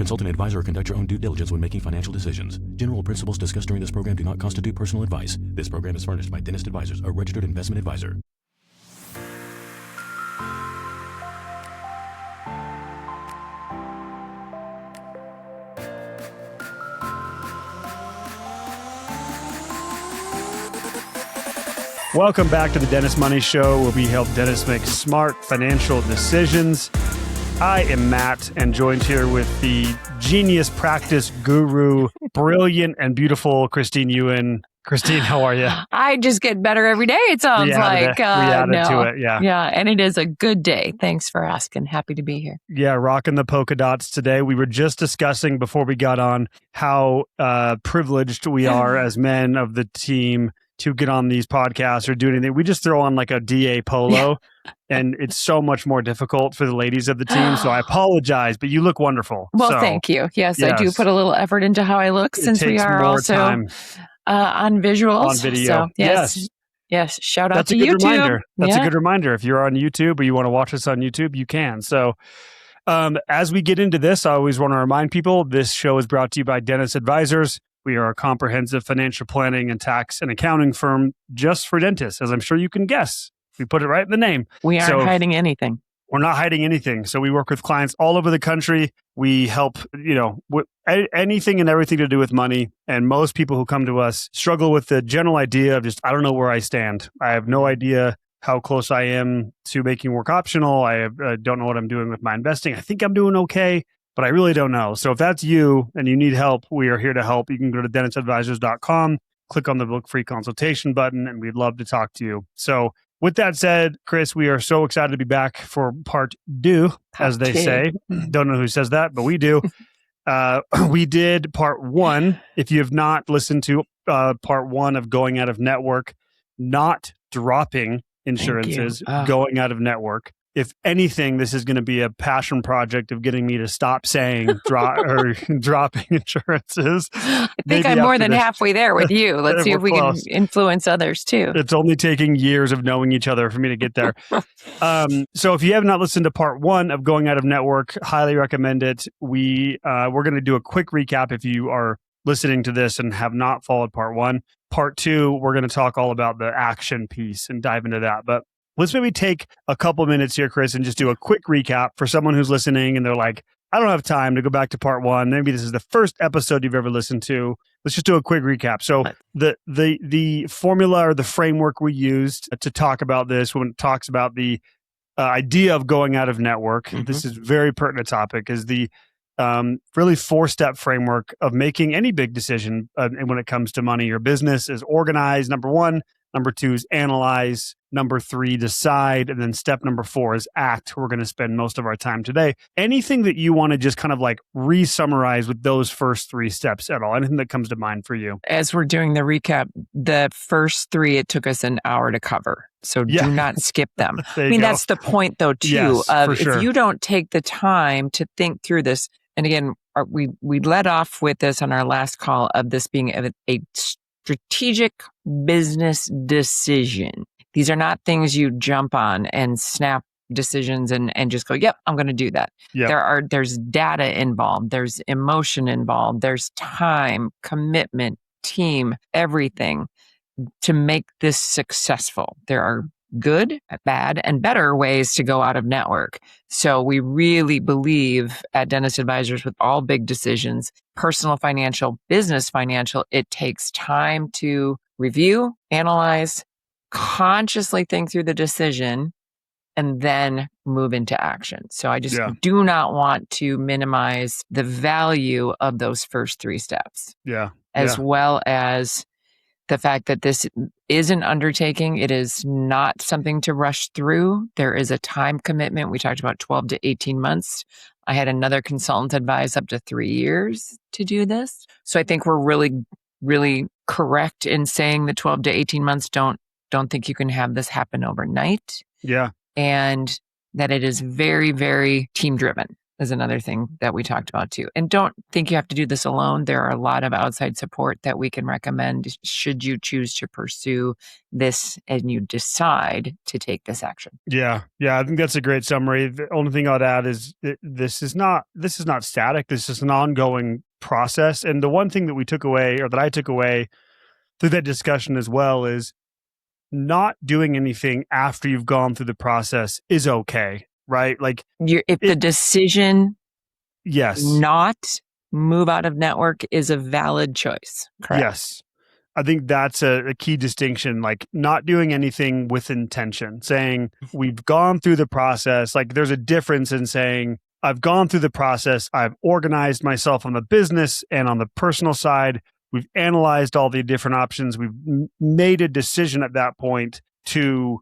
Consult an advisor or conduct your own due diligence when making financial decisions. General principles discussed during this program do not constitute personal advice. This program is furnished by Dentist Advisors, a registered investment advisor. Welcome back to the Dentist Money Show, where we help dentists make smart financial decisions. I am Matt, and joined here with the genius practice guru, brilliant and beautiful Christine Ewan. Christine, how are you? I just get better every day, it sounds like. We added to it, yeah. Yeah, and it is a good day. Thanks for asking. Happy to be here. Yeah, rocking the polka dots today. We were just discussing before we got on how privileged we are as men of the team to get on these podcasts or do anything. We just throw on like a DA polo and it's so much more difficult for the ladies of the team. So I apologize, but you look wonderful. Well, thank you. Yes, I do put a little effort into how I look since we are also on visuals. On video. So, yes. Shout out to YouTube. Reminder. That's a good reminder. If you're on YouTube or you want to watch us on YouTube, you can. So as we get into this, I always want to remind people this show is brought to you by Dentist Advisors. We are a comprehensive financial planning and tax and accounting firm just for dentists, as I'm sure you can guess. We put it right in the name. We aren't hiding anything. We're not hiding anything. So we work with clients all over the country. We help, with anything and everything to do with money. And most people who come to us struggle with the general idea of just, I don't know where I stand. I have no idea how close I am to making work optional. I don't know what I'm doing with my investing. I think I'm doing okay, but I really don't know. So if that's you and you need help, we are here to help. You can go to dentistadvisors.com, click on the book free consultation button, and we'd love to talk to you. So with that said, Chris, we are so excited to be back for part two, as they say. Don't know who says that, but we do. We did part one. If you have not listened to part one of Going Out of Network, not dropping insurances, going out of network. If anything, this is going to be a passion project of getting me to stop saying dropping insurances. I think I'm more than halfway there with you. Let's see if we can influence others too. It's only taking years of knowing each other for me to get there. So if you have not listened to part one of Going Out of Network, highly recommend it. We're going to do a quick recap if you are listening to this and have not followed part one. Part two, we're going to talk all about the action piece and dive into that. But let's maybe take a couple minutes here, Chris, and just do a quick recap for someone who's listening and they're like, I don't have time to go back to part one. Maybe this is the first episode you've ever listened to. Let's just do a quick recap. So the formula or the framework we used to talk about this when it talks about the idea of going out of network, this is a very pertinent topic, is the really 4-step framework of making any big decision when it comes to money. Your business is organize, number one. Number two is analyze. Number three, decide. And then step number 4 is act. We're going to spend most of our time today. Anything that you want to just kind of like re-summarize with those first 3 steps at all? Anything that comes to mind for you? As we're doing the recap, the first 3, it took us an hour to cover. So do not skip them. That's the point though, too. Yes, for sure. If you don't take the time to think through this, and again, we led off with this on our last call of this being a strategic business decision. These are not things you jump on and snap decisions and just go, yep, I'm going to do that. Yep. There's data involved. There's emotion involved. There's time, commitment, team, everything to make this successful. There are good, bad, and better ways to go out of network. So we really believe at Dentist Advisors with all big decisions, personal financial, business financial, it takes time to review, analyze, consciously think through the decision, and then move into action. So I just do not want to minimize the value of those first 3 steps. As well as the fact that this is an undertaking. It is not something to rush through. There is a time commitment. We talked about 12 to 18 months. I had another consultant advise up to 3 years to do this. So I think we're really, really correct in saying that 12 to 18 months don't think you can have this happen overnight. And that it is very, very team driven. is another thing that we talked about too. And don't think you have to do this alone. There are a lot of outside support that we can recommend should you choose to pursue this and you decide to take this action. Yeah. I think that's a great summary. The only thing I'd add is this is not static. This is an ongoing process. And the one thing that we took away, or that I took away through that discussion as well, is not doing anything after you've gone through the process is okay, right? Like if the decision yes, not move out of network is a valid choice, correct? Yes. I think that's a key distinction, like not doing anything with intention, saying we've gone through the process. Like there's a difference in saying I've gone through the process. I've organized myself on the business and on the personal side. We've analyzed all the different options. We've made a decision at that point to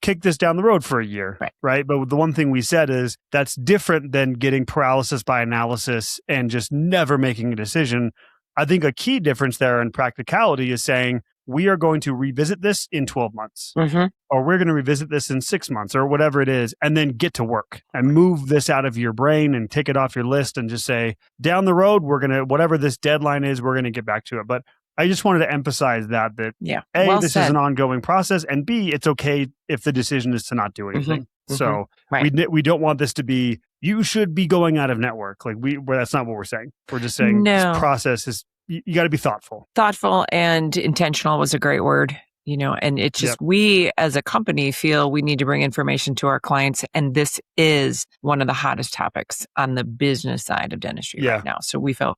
kick this down the road for a year, right? But the one thing we said is that's different than getting paralysis by analysis and just never making a decision. I think a key difference there in practicality is saying we are going to revisit this in 12 months or we're going to revisit this in 6 months or whatever it is, and then get to work and move this out of your brain and take it off your list and just say down the road, we're going to, whatever this deadline is, we're going to get back to it. But I just wanted to emphasize that A, this is an ongoing process, and B, it's okay if the decision is to not do anything. So we don't want this to be, you should be going out of network. Like that's not what we're saying. We're just saying this process is, you got to be thoughtful. Thoughtful and intentional was a great word, and it's just, we as a company feel we need to bring information to our clients. And this is one of the hottest topics on the business side of dentistry right now. So we felt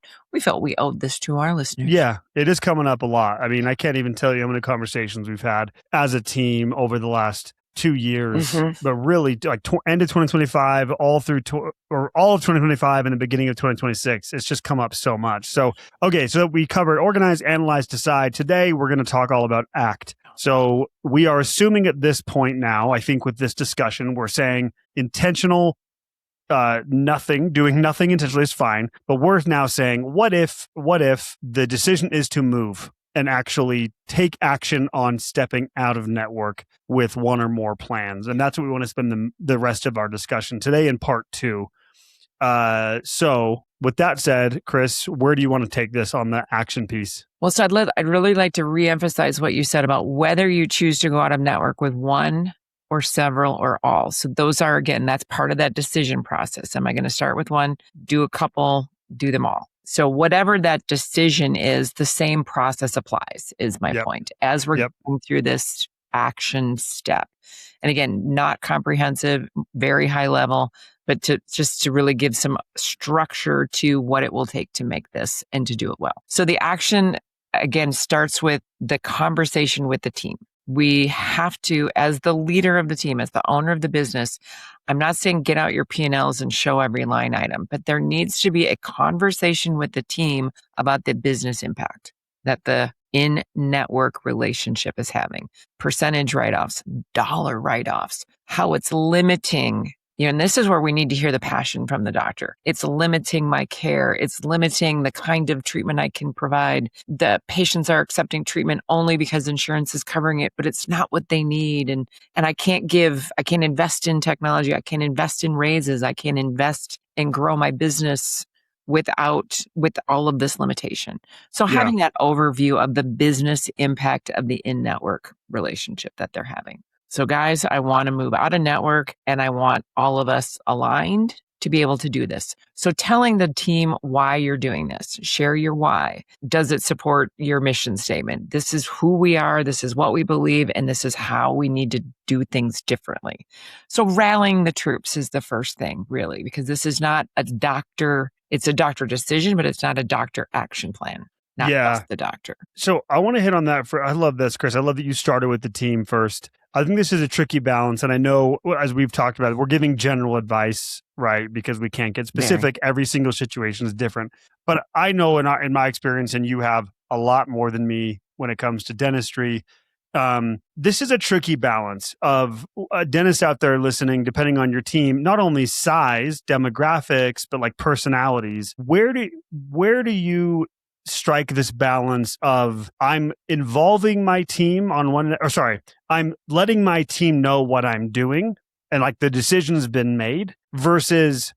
we owed this to our listeners. Yeah, it is coming up a lot. I mean, I can't even tell you how many conversations we've had as a team over the last 2 years, but really like end of 2025, all through all of 2025 and the beginning of 2026. It's just come up so much. So, okay. So we covered organize, analyze, decide. Today, we're going to talk all about act. So we are assuming at this point now, I think with this discussion, we're saying intentional, doing nothing intentionally is fine. But we're now saying, what if the decision is to move and actually take action on stepping out of network with one or more plans? And that's what we want to spend the rest of our discussion today in part 2. So with that said, Chris, where do you want to take this on the action piece? Well, so I'd really like to reemphasize what you said about whether you choose to go out of network with one or several or all. So those are, again, that's part of that decision process. Am I going to start with one, do a couple, do them all? So whatever that decision is, the same process applies, is my point, as we're going through this action step. And again, not comprehensive, very high level, but to really give some structure to what it will take to make this and to do it well. So the action, again, starts with the conversation with the team. We have to, as the leader of the team, as the owner of the business, I'm not saying get out your P&Ls and show every line item, but there needs to be a conversation with the team about the business impact that the in-network relationship is having. Percentage write-offs, dollar write-offs, how it's limiting, and this is where we need to hear the passion from the doctor. It's limiting my care. It's limiting the kind of treatment I can provide. The patients are accepting treatment only because insurance is covering it, but it's not what they need. And I can't invest in technology. I can't invest in raises. I can't invest and grow my business with all of this limitation. So having that overview of the business impact of the in-network relationship that they're having. So guys, I want to move out of network and I want all of us aligned to be able to do this. So telling the team why you're doing this, share your why. Does it support your mission statement? This is who we are. This is what we believe. And this is how we need to do things differently. So rallying the troops is the first thing, really, because this is not it's a doctor decision, but it's not a doctor action plan. Not just the doctor. So I want to hit on that. I love this, Chris. I love that you started with the team first. I think this is a tricky balance. And I know, as we've talked about, we're giving general advice, right? Because we can't get specific. Every single situation is different. But I know in my experience, and you have a lot more than me when it comes to dentistry, this is a tricky balance of dentists out there listening, depending on your team, not only size, demographics, but like personalities. Where do you strike this balance of I'm involving my team I'm letting my team know what I'm doing and like the decision's been made versus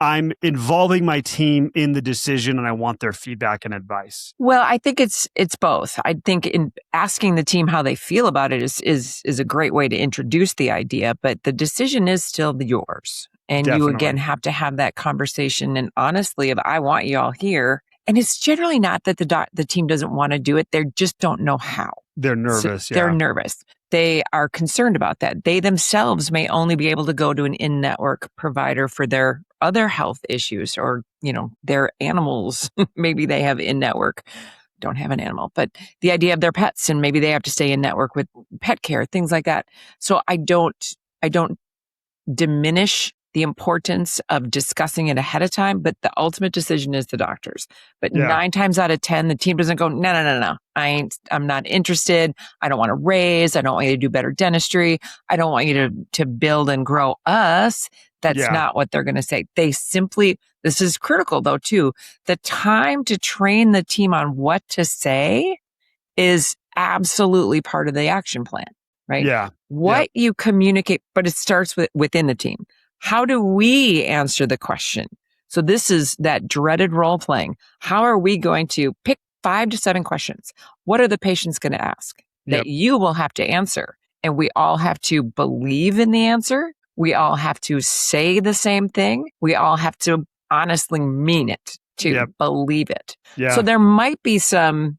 I'm involving my team in the decision and I want their feedback and advice? Well, I think it's both. I think in asking the team how they feel about it is a great way to introduce the idea, but the decision is still yours. And you again Definitely. have to have that conversation and honestly of I want you all here. And it's generally not that the team doesn't want to do it, they just don't know how. They're nervous. They're nervous. They are concerned about that. They themselves may only be able to go to an in-network provider for their other health issues or, their animals. Maybe they have in-network, don't have an animal, but the idea of their pets and maybe they have to stay in network with pet care, things like that. So I don't diminish the importance of discussing it ahead of time, but the ultimate decision is the doctor's. But 9 times out of 10, the team doesn't go, no. I'm not interested. I don't want to raise. I don't want you to do better dentistry. I don't want you to build and grow us. That's not what they're going to say. They simply, this is critical though too, the time to train the team on what to say is absolutely part of the action plan, right? Yeah. What you communicate, but it starts within the team. How do we answer the question? So this is that dreaded role playing. How are we going to pick 5 to 7 questions? What are the patients going to ask that you will have to answer? And we all have to believe in the answer. We all have to say the same thing. We all have to honestly mean it to believe it. Yeah. So there might be some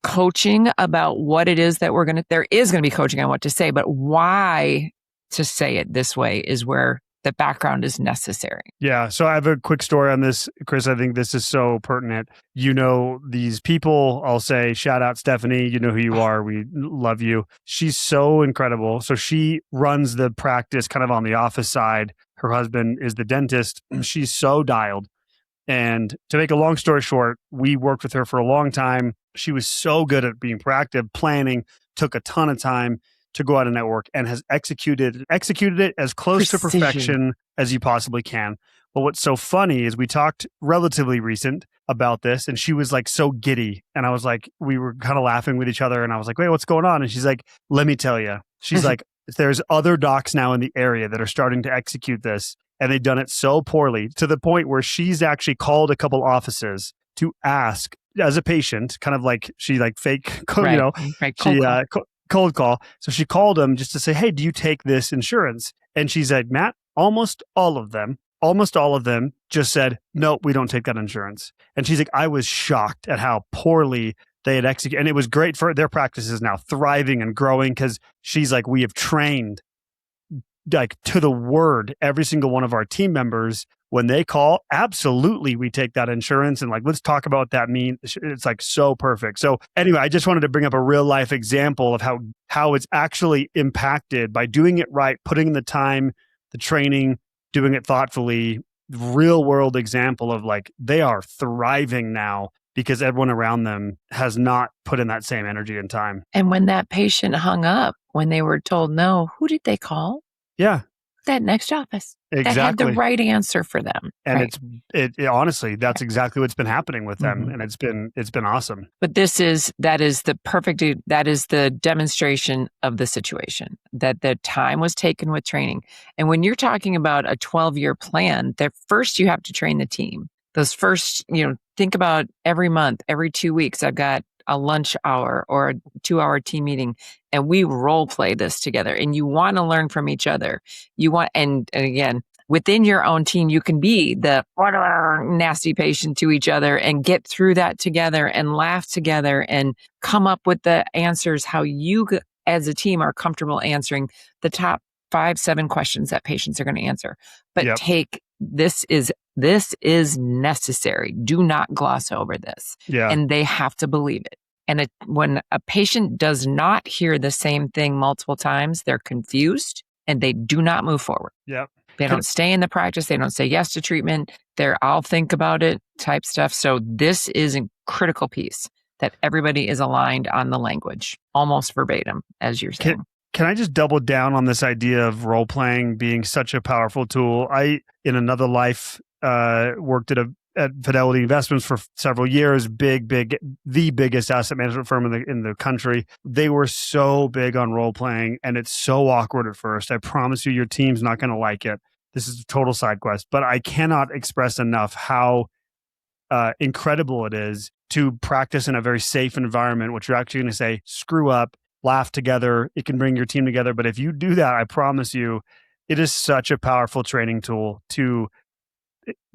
coaching about what it is that there is going to be coaching on what to say, but why to say it this way is where the background is necessary. Yeah. So I have a quick story on this, Chris. I think this is so pertinent. These people, I'll say, shout out Stephanie. You know who you are. We love you. She's so incredible. So she runs the practice kind of on the office side. Her husband is the dentist. She's so dialed. And to make a long story short, we worked with her for a long time. She was so good at being proactive, planning, took a ton of time to go out and network and has executed it as close to perfection as you possibly can. But what's so funny is we talked relatively recent about this and she was like so giddy. And I was like, we were kind of laughing with each other and I was like, wait, what's going on? And she's like, let me tell you. She's like, there's other docs now in the area that are starting to execute this. And they've done it so poorly to the point where she's actually called a couple offices to ask as a patient, kind of like she like fake, cold call. So she called them just to say, hey, do you take this insurance? And she said, Matt, almost all of them just said, no, we don't take that insurance. And she's like, I was shocked at how poorly they had executed. And it was great for their practices now thriving and growing because she's like, we have trained like to the word every single one of our team members. When they call, absolutely, we take that insurance and like, let's talk about what that means. It's like so perfect. So anyway, I just wanted to bring up a real life example of how it's actually impacted by doing it right, putting in the time, the training, doing it thoughtfully, real world example of like, they are thriving now because everyone around them has not put in that same energy and time. And when that patient hung up, when they were told no, who did they call? Yeah. That next office. Exactly. That had the right answer for them. And right? it honestly, that's exactly what's been happening with them. And it's been awesome. But that is the demonstration of the situation, that the time was taken with training. And when you're talking about a 12-year plan, that first you have to train the team. Those first, think about every month, every 2 weeks, I've got a lunch hour or a 2-hour team meeting and we role play this together and you want to learn from each other. You want, and again, within your own team, you can be the nasty patient to each other and get through that together and laugh together and come up with the answers how you as a team are comfortable answering the top 5-7 questions that patients are going to answer. But this is necessary. Do not gloss over this. Yeah. And they have to believe it. And when a patient does not hear the same thing multiple times, they're confused and they do not move forward. Yep. They don't stay in the practice. They don't say yes to treatment. I'll think about it type stuff. So this is a critical piece that everybody is aligned on the language, almost verbatim, as you're saying. Can I just double down on this idea of role playing being such a powerful tool? I, in another life, worked at Fidelity Investments for several years, the biggest asset management firm in the country. They were so big on role playing and it's so awkward at first. I promise you, your team's not going to like it. this is a total side quest, but I cannot express enough how incredible it is to practice in a very safe environment, which you're actually going to say, screw up, laugh together. It can bring your team together. But if you do that, I promise you, it is such a powerful training tool to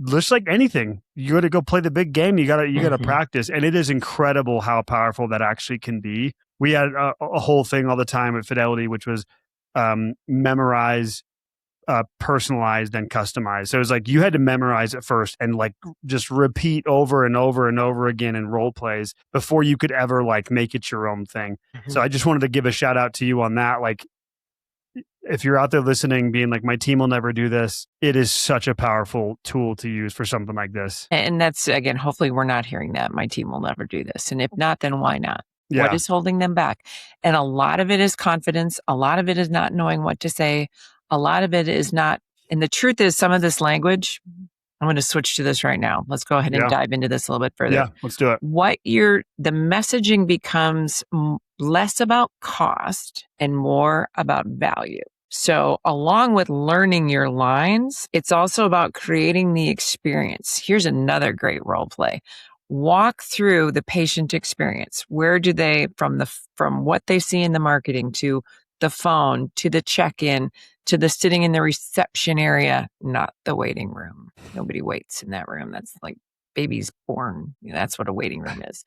just like anything. You got to go play the big game. You got to practice. And it is incredible how powerful that actually can be. We had a whole thing all the time at Fidelity, which was memorize, personalized, and customized. So it was like you had to memorize it first and like just repeat over and over and over again in role plays before you could ever like make it your own thing. So I just wanted to give a shout out to you on that. Like, if you're out there listening, being like, my team will never do this, it is such a powerful tool to use for something like this. And that's, again, hopefully we're not hearing that. My team will never do this. And if not, then why not? Yeah. What is holding them back? And a lot of it is confidence. A lot of it is not knowing what to say. A lot of it is not. And the truth is, some of this language, I'm going to switch to this right now. Let's go ahead and dive into this a little bit further. Yeah, let's do it. The messaging becomes less about cost and more about value. So along with learning your lines, it's also about creating the experience. Here's another great role play. Walk through the patient experience. Where do they, from what they see in the marketing to the phone, to the check-in, to the sitting in the reception area, not the waiting room. Nobody waits in that room. That's like babies born. That's what a waiting room is.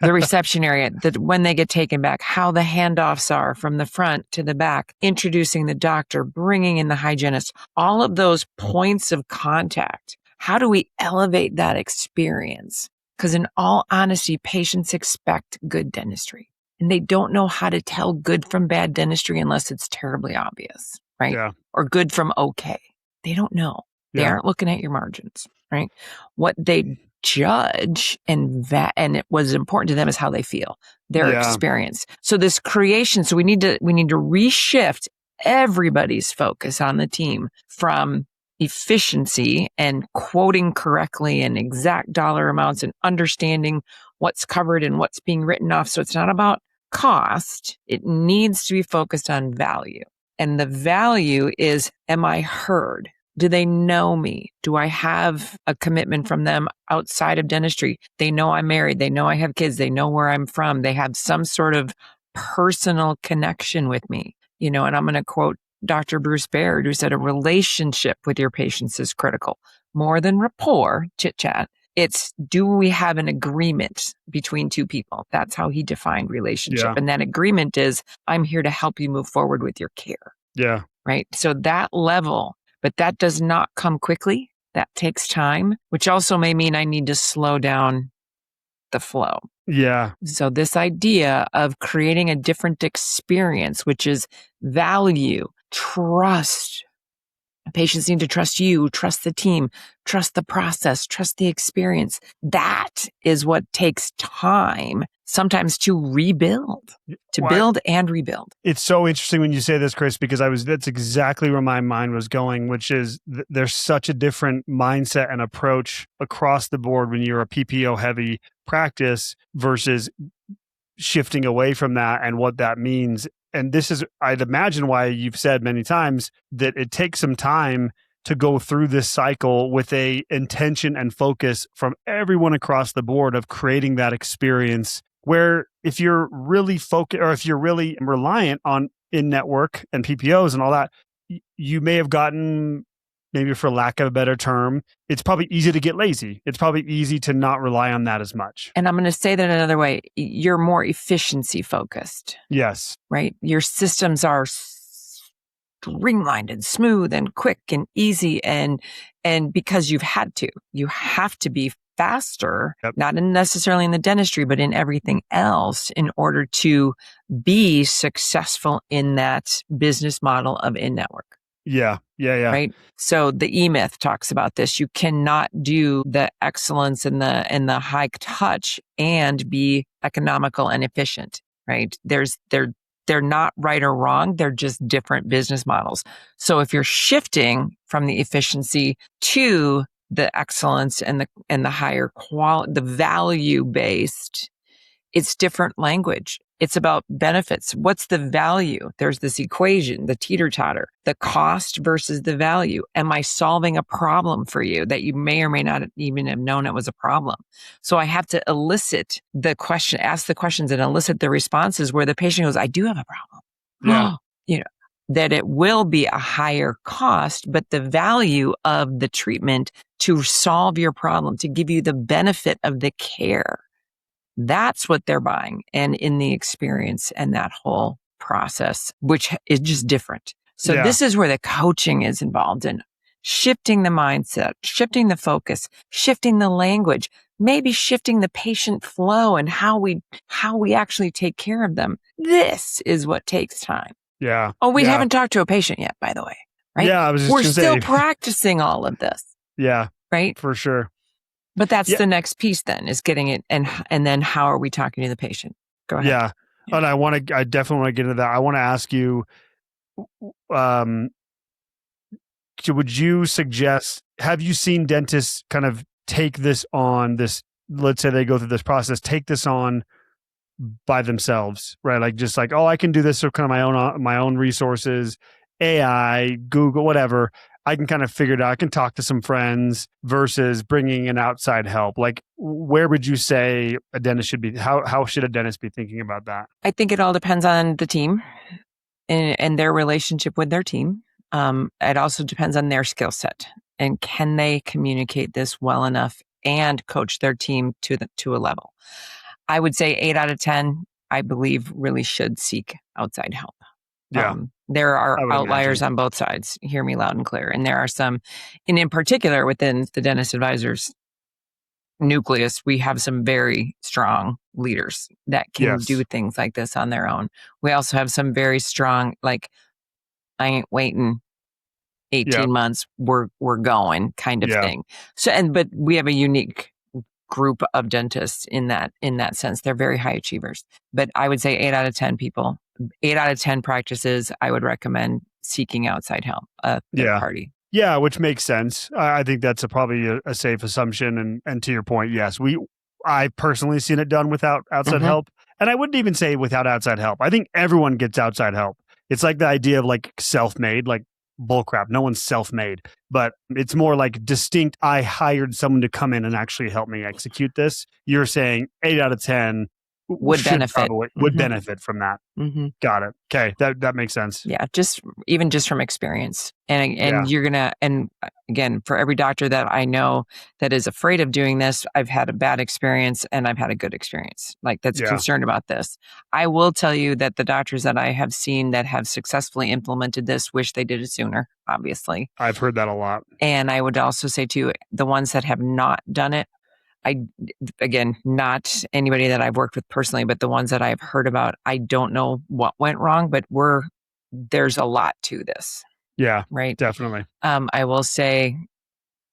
The reception area, when they get taken back, how the handoffs are from the front to the back, introducing the doctor, bringing in the hygienist, all of those points of contact. How do we elevate that experience? Because in all honesty, patients expect good dentistry, and they don't know how to tell good from bad dentistry unless it's terribly obvious, right? Yeah. Or good from okay. They don't know. They aren't looking at your margins, right? What they judge and it was important to them is how they feel, their experience. So this creation, so we need to reshift everybody's focus on the team from efficiency and quoting correctly and exact dollar amounts and understanding what's covered and what's being written off. So it's not about cost. It needs to be focused on value. And the value is, am I heard? Do they know me? Do I have a commitment from them outside of dentistry? They know I'm married. They know I have kids. They know where I'm from. They have some sort of personal connection with me. And I'm going to quote Dr. Bruce Baird, who said a relationship with your patients is critical. More than rapport, chit chat. It's, do we have an agreement between two people? That's how he defined relationship. Yeah. And that agreement is, I'm here to help you move forward with your care. Yeah. Right. So that level, but that does not come quickly. That takes time, which also may mean I need to slow down the flow. Yeah. So this idea of creating a different experience, which is value, trust. Patients need to trust you, trust the team, trust the process, trust the experience. That is what takes time sometimes to rebuild, build and rebuild. It's so interesting when you say this, Chris, because that's exactly where my mind was going, which is there's such a different mindset and approach across the board when you're a PPO heavy practice versus shifting away from that and what that means. And this is, I'd imagine, why you've said many times that it takes some time to go through this cycle with a intention and focus from everyone across the board of creating that experience where if you're really focused or if you're really reliant on in-network and PPOs and all that, you may have gotten, maybe for lack of a better term, it's probably easy to get lazy. It's probably easy to not rely on that as much. And I'm going to say that another way. You're more efficiency focused. Yes. Right? Your systems are streamlined and smooth and quick and easy. And because you have to be faster, not necessarily in the dentistry, but in everything else in order to be successful in that business model of in-network. Yeah. Right. So the E-Myth talks about this. You cannot do the excellence and the high touch and be economical and efficient. Right. They're not right or wrong. They're just different business models. So if you're shifting from the efficiency to the excellence and the higher quality, the value based, it's different language. It's about benefits. What's the value? There's this equation, the teeter-totter, the cost versus the value. Am I solving a problem for you that you may or may not even have known it was a problem? So I have to elicit the question, ask the questions and elicit the responses where the patient goes, I do have a problem. Yeah. That it will be a higher cost, but the value of the treatment to solve your problem, to give you the benefit of the care. That's what they're buying, and in the experience and that whole process, which is just different. So this is where the coaching is involved in shifting the mindset, shifting the focus, shifting the language, maybe shifting the patient flow and how we actually take care of them. This is what takes time. Yeah. Oh, we haven't talked to a patient yet, by the way, right? Yeah, I was just We're gonna still say. practicing all of this, Yeah, right? for sure. But that's the next piece then, is getting it, and then how are we talking to the patient? Go ahead. Yeah. And I definitely want to get into that. I want to ask you, would you suggest, have you seen dentists kind of take this on, let's say they go through this process, take this on by themselves, right? Like just like, oh, I can do this with kind of my own resources, AI, Google, whatever. I can kind of figure it out. I can talk to some friends versus bringing in outside help. Like, where would you say a dentist should be? How should a dentist be thinking about that? I think it all depends on the team and their relationship with their team. It also depends on their skill set, and can they communicate this well enough and coach their team to a level. I would say 8 out of 10, I believe, really should seek outside help. Yeah. There are I would outliers imagine. on both sides. Hear me loud and clear. And there are some, and in particular within the dentist advisors nucleus, we have some very strong leaders that can do things like this on their own. We also have some very strong, like, I ain't waiting 18 months, we're going kind of thing. So, but we have a unique group of dentists in that sense. They're very high achievers. But I would say 8 out of 10 people, 8 out of 10 practices, I would recommend seeking outside help, a third party. Yeah, which makes sense. I think that's probably a safe assumption. And to your point, yes, I personally seen it done without outside help. And I wouldn't even say without outside help. I think everyone gets outside help. It's like the idea of like self-made, like bullcrap. No one's self-made, but it's more like distinct. I hired someone to come in and actually help me execute this. You're saying 8 out of 10 would benefit from that. Got it. Okay. That makes sense. Yeah. Just from experience. And you're going to, and again, for every doctor that I know that is afraid of doing this, I've had a bad experience and I've had a good experience, like that's concerned about this. I will tell you that the doctors that I have seen that have successfully implemented this wish they did it sooner, obviously. I've heard that a lot. And I would also say too, the ones that have not done it, again, not anybody that I've worked with personally, but the ones that I've heard about, I don't know what went wrong, but there's a lot to this. Yeah, right. Definitely. I will say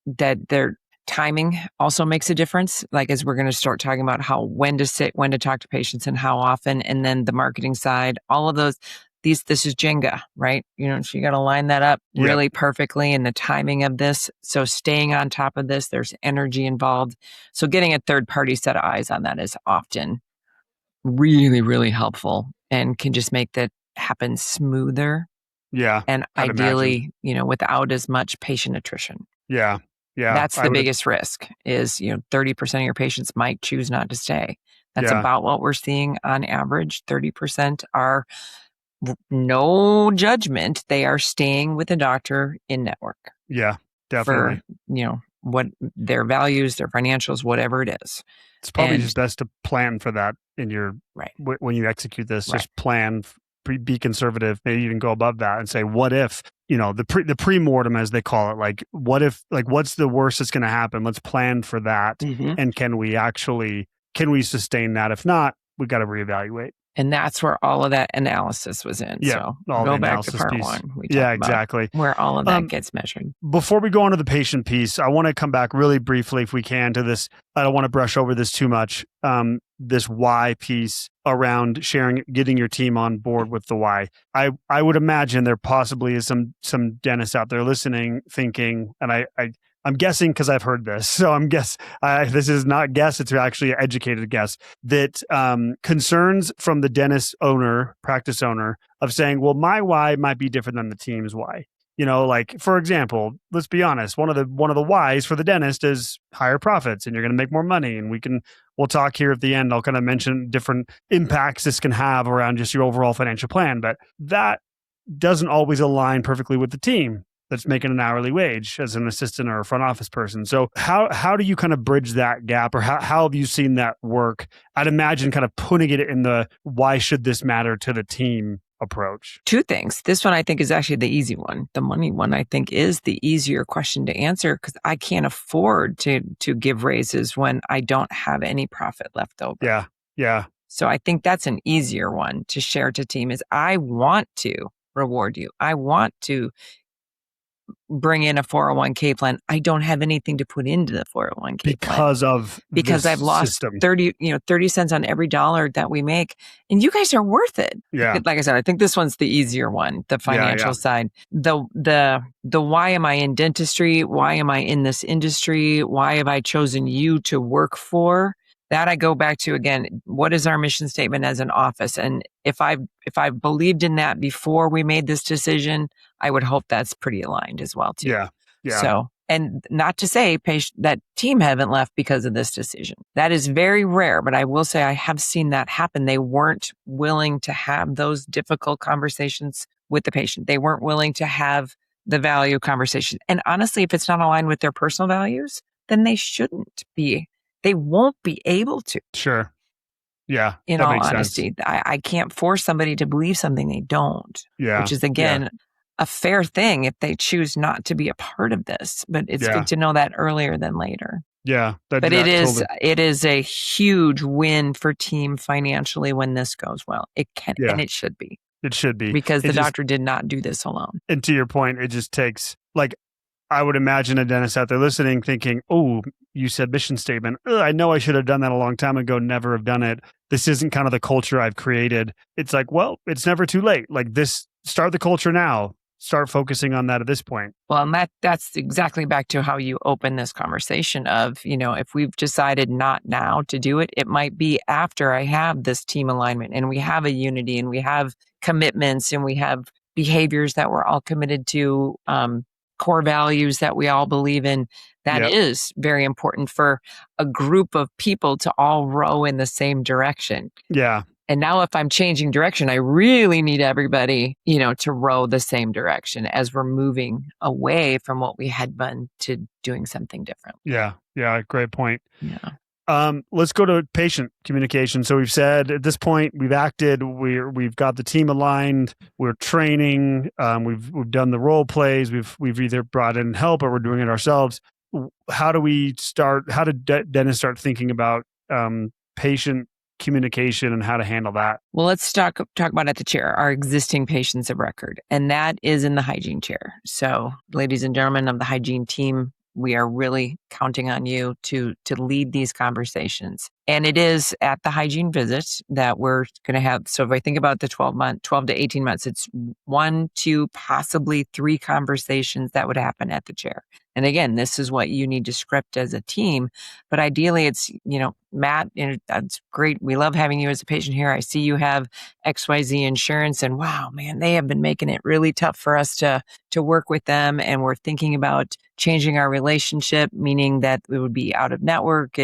that their timing also makes a difference. Like, as we're going to start talking about when to talk to patients and how often, and then the marketing side, all of those. This is Jenga, right? So you got to line that up really perfectly, and the timing of this. So staying on top of this, there's energy involved. So getting a third party set of eyes on that is often really, really helpful and can just make that happen smoother. Yeah. And ideally, without as much patient attrition. Yeah. Yeah. That's the biggest risk is, 30% of your patients might choose not to stay. That's about what we're seeing on average. 30% are, no judgment, they are staying with a doctor in network. Yeah, definitely. For, what their values, their financials, whatever it is. It's probably just best to plan for that in your, when you execute this, just plan, be conservative, maybe even go above that and say, what if, the pre-mortem, as they call it, like, what if, like, what's the worst that's going to happen? Let's plan for that. And can we sustain that? If not, we got to reevaluate. And that's where all of that analysis was in. Yeah, so go back to part 1. Exactly. Where all of that gets measured. Before we go on to the patient piece, I want to come back really briefly, if we can, to this. I don't want to brush over this too much. This why piece around getting your team on board with the why. I would imagine there possibly is some dentists out there listening, thinking, and I'm guessing because I've heard this. So this is not guess, it's actually an educated guess, that concerns from the dentist owner, practice owner, of saying, well, my why might be different than the team's why. Like, for example, let's be honest, one of the whys for the dentist is higher profits and you're going to make more money. And we'll talk here at the end. I'll kind of mention different impacts this can have around just your overall financial plan, but that doesn't always align perfectly with the team that's making an hourly wage as an assistant or a front office person. So how do you kind of bridge that gap, or how have you seen that work? I'd imagine kind of putting it in the why should this matter to the team approach. Two things. This one I think is actually the easy one. The money one I think is the easier question to answer because I can't afford to give raises when I don't have any profit left over. Yeah. So I think that's an easier one to share to team is I want to reward you. I want to bring in a 401k plan. I don't have anything to put into the 401k plan because I've lost system. 30 cents on every dollar that we make, and you guys are worth it. Yeah. Like I said, I think this one's the easier one, the financial side. The why am I in dentistry? Why am I in this industry? Why have I chosen you to work for? That I go back to again, what is our mission statement as an office? And if I believed in that before we made this decision, I would hope that's pretty aligned as well too. Yeah. So, and not to say that team haven't left because of this decision. That is very rare, but I will say I have seen that happen. They weren't willing to have those difficult conversations with the patient. They weren't willing to have the value conversation. And honestly, if it's not aligned with their personal values, then they shouldn't be. They won't be able to. Sure. Yeah. In all honesty, I can't force somebody to believe something they don't. Yeah. Which is again a fair thing if they choose not to be a part of this. But it's good to know that earlier than later. Yeah. But it is a huge win for team financially when this goes well. It can and it should be. It should be. Because the doctor did not do this alone. And to your point, it just takes I would imagine a dentist out there listening thinking, oh, you said mission statement. I know I should have done that a long time ago, never have done it. This isn't kind of the culture I've created. It's like, well, it's never too late. Like start the culture now. Start focusing on that at this point. Well, and that's exactly back to how you open this conversation of, if we've decided not now to do it, it might be after I have this team alignment and we have a unity and we have commitments and we have behaviors that we're all committed to, core values that we all believe in. That is very important for a group of people to all row in the same direction. Yeah. And now if I'm changing direction, I really need everybody, to row the same direction as we're moving away from what we had been to doing something different. Yeah. Yeah. Great point. Yeah. Let's go to patient communication. So we've said at this point, we've acted, we've got the team aligned, we're training, we've done the role plays, we've either brought in help or we're doing it ourselves. How did dentists start thinking about patient communication and how to handle that? Well, let's talk about at the chair, our existing patients of record, and that is in the hygiene chair. So ladies and gentlemen of the hygiene team, we are really counting on you to lead these conversations. And it is at the hygiene visit that we're going to have. So if I think about the 12 to 18 months, it's 1, 2, possibly 3 conversations that would happen at the chair. And again, this is what you need to script as a team. But ideally, it's, Matt, that's great. We love having you as a patient here. I see you have XYZ insurance, and wow, man, they have been making it really tough for us to work with them. And we're thinking about changing our relationship, meaning that we would be out of network.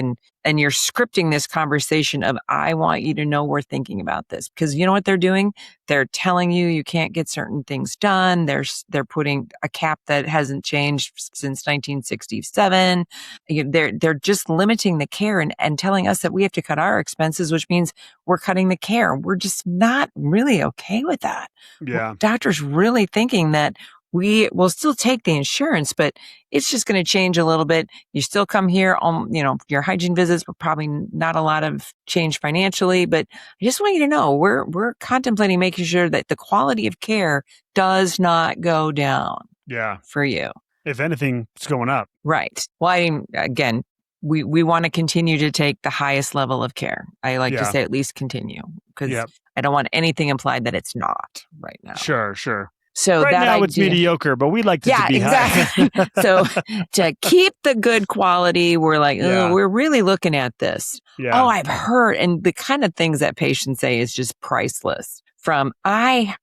And you're scripting this conversation of, I want you to know we're thinking about this. Because you know what they're doing? They're telling you can't get certain things done. They're putting a cap that hasn't changed since 1967. They're just limiting the care and telling us that we have to cut our expenses, which means we're cutting the care. We're just not really okay with that. Yeah. Doctors really thinking that we will still take the insurance, but it's just going to change a little bit. You still come here on, your hygiene visits, but probably not a lot of change financially. But I just want you to know we're contemplating making sure that the quality of care does not go down. Yeah. For you. If anything, it's going up. Right. Well, again, we want to continue to take the highest level of care. I like to say at least continue, because I don't want anything implied that it's not right now. Sure. So Right that now it's idea, mediocre, but we'd like it to be exactly. high. So to keep the good quality, we're like, Yeah. we're really looking at this. Yeah. Oh, I've heard, and the kind of things that patients say is just priceless. From I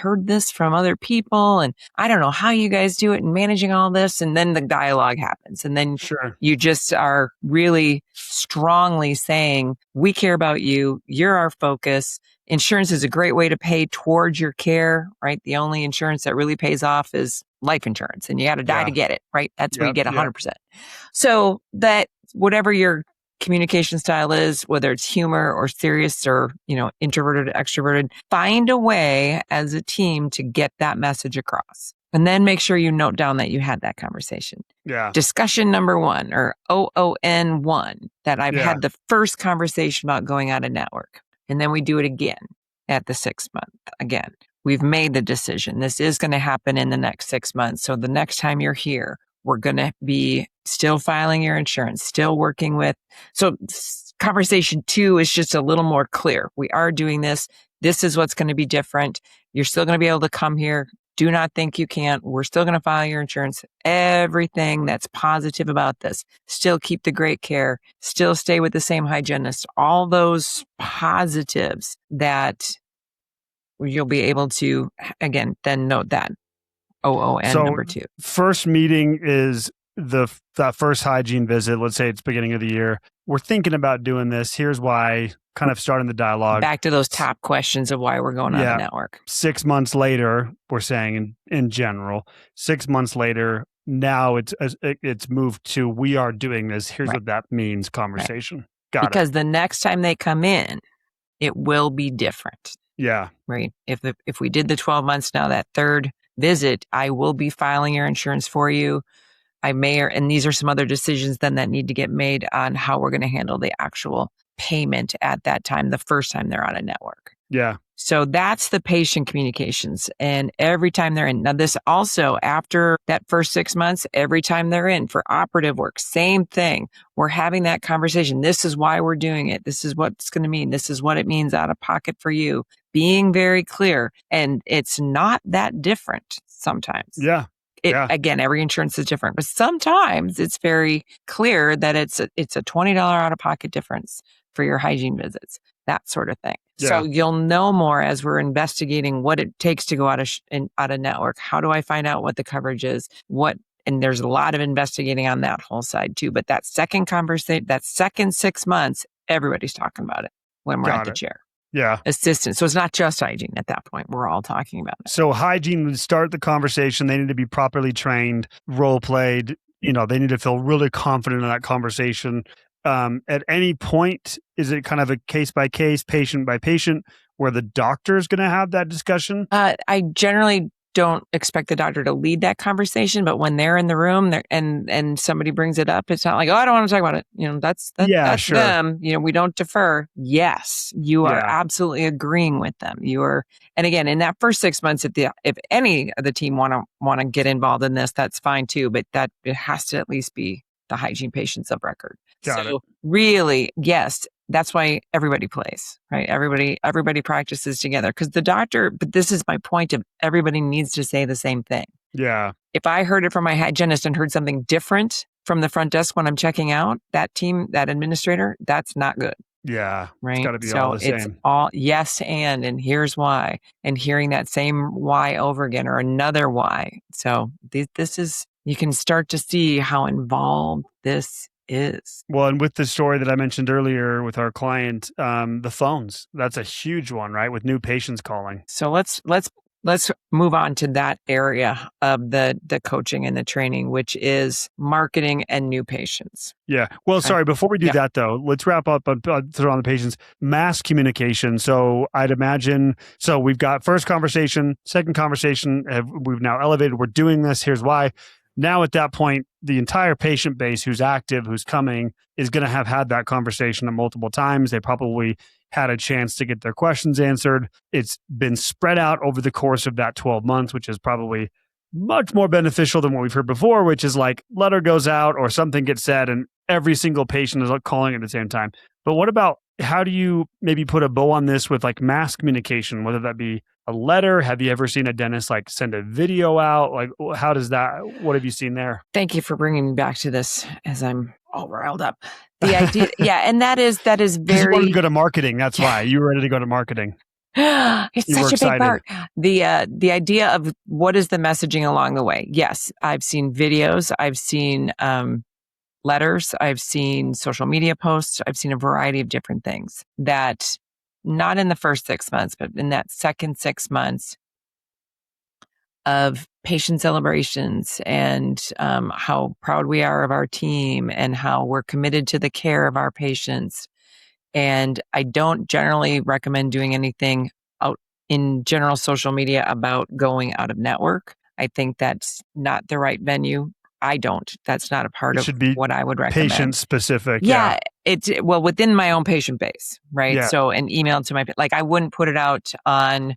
heard this from other people, and I don't know how you guys do it in managing all this. And then the dialogue happens, and then Sure. you just are really strongly saying, we care about you. You're our focus. Insurance is a great way to pay towards your care, right? The only insurance that really pays off is life insurance, and you got to die to get it, right? That's where you get 100%. So that whatever your communication style is, whether it's humor or serious or, introverted or extroverted, find a way as a team to get that message across. And then make sure you note down that you had that conversation. Yeah. Discussion number 1, or OON1, that I've had the first conversation about going out of network. And then we do it again at the 6th month. Again, we've made the decision. This is going to happen in the next 6 months. So the next time you're here, we're going to be still filing your insurance, still working with. So conversation 2 is just a little more clear. We are doing this. This is what's going to be different. You're still going to be able to come here. Do not think you can't. We're still going to file your insurance. Everything that's positive about this. Still keep the great care. Still stay with the same hygienist. All those positives that you'll be able to, again, then note that. OON number 2. First meeting is that first hygiene visit. Let's say it's beginning of the year. We're thinking about doing this. Here's why. Kind of starting the dialogue. Back to those top questions of why we're going on the network. 6 months later, we're saying in general, 6 months later, now it's moved to we are doing this. Here's what that means. Conversation. Got it. Because the next time they come in, it will be different. Yeah. Right. If we did the 12 months now, that third visit, I will be filing your insurance for you. And these are some other decisions then that need to get made on how we're going to handle the actual payment at that time, the first time they're on a network. Yeah. So that's the patient communications. And every time they're in, now this also after that first 6 months, every time they're in for operative work, same thing. We're having that conversation. This is why we're doing it. This is what it's going to mean. This is what it means out of pocket for you. Being very clear. And it's not that different sometimes. Yeah. Again, every insurance is different, but sometimes it's very clear that it's a $20 out of pocket difference for your hygiene visits, that sort of thing. Yeah. So you'll know more as we're investigating what it takes to go out of network. How do I find out what the coverage is? And there's a lot of investigating on that whole side too. But that second conversation, that second 6 months, everybody's talking about it when we're at the chair. Yeah. Assistant. So it's not just hygiene at that point. We're all talking about it. So hygiene would start the conversation. They need to be properly trained, role played. They need to feel really confident in that conversation. At any point, is it kind of a case by case, patient by patient, where the doctor is going to have that discussion? I generally don't expect the doctor to lead that conversation, but when they're in the room and somebody brings it up, it's not like, oh, I don't want to talk about it. That's sure. them. We don't defer. Yes, you are absolutely agreeing with them. And again, in that first 6 months, if any of the team want to get involved in this, that's fine too. But that it has to at least be the hygiene patients of record. Got it. Really, yes. That's why everybody plays, right? Everybody practices together because the doctor, but this is my point of everybody needs to say the same thing. Yeah. If I heard it from my hygienist and heard something different from the front desk when I'm checking out, that team, that administrator, that's not good. Yeah. Right. It's got to be all the same. It's all yes and here's why. And hearing that same why over again or another why. So this is, you can start to see how involved this is. Well, and with the story that I mentioned earlier with our client, the phones, that's a huge one, right? With new patients calling. So let's move on to that area of the coaching and the training, which is marketing and new patients. Yeah. Well, sorry, before we do that though, let's wrap up on the patients. Mass communication. So I'd imagine, we've got first conversation, second conversation, we've now elevated, we're doing this, here's why. Now at that point, the entire patient base who's active, who's coming, is going to have had that conversation multiple times. They probably had a chance to get their questions answered. It's been spread out over the course of that 12 months, which is probably much more beneficial than what we've heard before, which is like letter goes out or something gets said and every single patient is calling at the same time. But what about how do you maybe put a bow on this with like mass communication, whether that be a letter? Have you ever seen a dentist like send a video out? Like, how does that, what have you seen there? Thank you for bringing me back to this as I'm all riled up. The idea, and that is Because you wanted very, to go to marketing. That's why you were ready to go to marketing. it's You were such a big excited. part. The idea of what is the messaging along the way. Yes, I've seen videos. I've seen letters. I've seen social media posts. I've seen a variety of different things that not in the first 6 months, but in that second 6 months of patient celebrations and how proud we are of our team and how we're committed to the care of our patients. And I don't generally recommend doing anything out in general social media about going out of network. I think that's not the right venue. I don't. That's not a part It of should be what I would recommend. Patient specific. Yeah, it's well within my own patient base, right? Yeah. So an email to my like I wouldn't put it out on